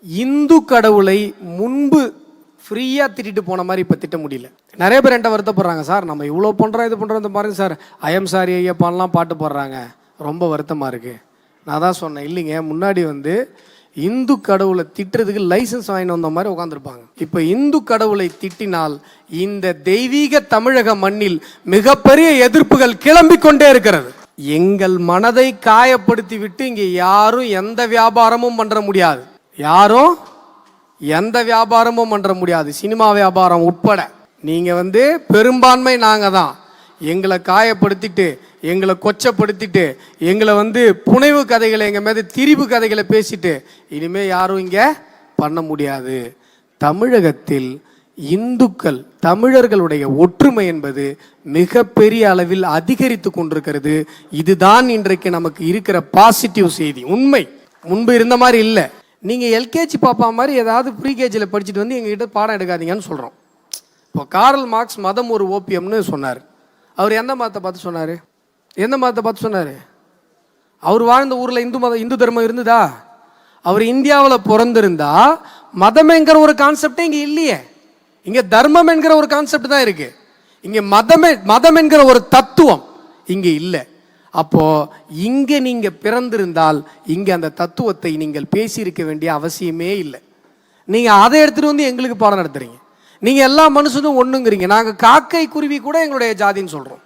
இந்து கடவுளை முன்பு ஃப்ரீயாக திட்டிட்டு போன மாதிரி இப்போ திட்ட முடியல. நிறைய பேர் என்கிட்ட வருத்தப்படுறாங்க, சார் நம்ம இவ்வளோ பண்ணுறோம் இது பண்ணுறோம் இந்த பாருங்க சார் ஐஎம் சாரி ஐயப்பான்லாம் பாட்டு போடுறாங்க, ரொம்ப வருத்தமாக இருக்குது. நான் தான் சொன்னேன், இல்லைங்க, முன்னாடி இந்து கடவுளை திட்டுறதுக்கு லைசன்ஸ் வாங்கிட்டு வந்த மாதிரி உட்காந்துருப்பாங்க. இப்போ இந்து கடவுளை திட்டினால் இந்த தெய்வீக தமிழக மண்ணில் மிகப்பெரிய எதிர்ப்புகள் கிளம்பி கொண்டே இருக்கிறது. எங்கள் மனதை காயப்படுத்தி விட்டு இங்கே யாரும் எந்த வியாபாரமும் பண்ண முடியாது, யாரும் எந்த வியாபாரமும் பண்ண முடியாது, சினிமா வியாபாரம் உட்பட. நீங்கள் பெரும்பான்மை நாங்கள் தான். எங்களை காயப்படுத்திட்டு எங்களை கொச்சப்படுத்திட்டு எங்களை புனைவு கதைகளை எங்கள் மீது திரிவு கதைகளை பேசிட்டு இனிமேல் யாரும் இங்கே பண்ண முடியாது. தமிழகத்தில் இந்துக்கள் தமிழர்களுடைய ஒற்றுமை என்பது மிகப்பெரிய அளவில் அதிகரித்து கொண்டிருக்கிறது. இதுதான் இன்றைக்கு நமக்கு இருக்கிற பாசிட்டிவ் செய்தி. உண்மை, முன்பு இருந்த மாதிரி இல்லை. நீங்கள் எல்கேஜி பாப்பா மாதிரி ஏதாவது ப்ரீகேஜியில் படிச்சுட்டு எங்ககிட்ட பாடம் எடுக்காதீங்கன்னு சொல்கிறோம். இப்போ கார்ல் மார்க்ஸ் மதம் ஒரு ஓபியம்னு சொன்னார். அவர் எந்த மதத்தை பார்த்து சொன்னார்? எந்த மதத்தை பார்த்து சொன்னார்? அவர் வாழ்ந்த ஊரில் இந்து தர்மம் இருந்ததா? அவர் இந்தியாவில் பிறந்திருந்தா மதம் என்கிற ஒரு கான்செப்டே இங்கே இல்லையே. இங்கே தர்மம் என்கிற ஒரு கான்செப்ட் தான் இருக்கு. இங்கே மதம் என்கிற ஒரு தத்துவம் இங்கே இல்லை. அப்போ இங்கே நீங்க பிறந்திருந்தால் இங்கே அந்த தத்துவத்தை நீங்கள் பேசியிருக்க வேண்டிய அவசியமே இல்லை. நீங்க அதை எடுத்துட்டு எங்களுக்கு பாடம் நடத்துறீங்க. நீங்க எல்லா மனுஷனும் ஒண்ணுங்கிறீங்க. நாங்கள் காக்கை குருவி கூட எங்களுடைய ஜாதின்னு சொல்றோம்.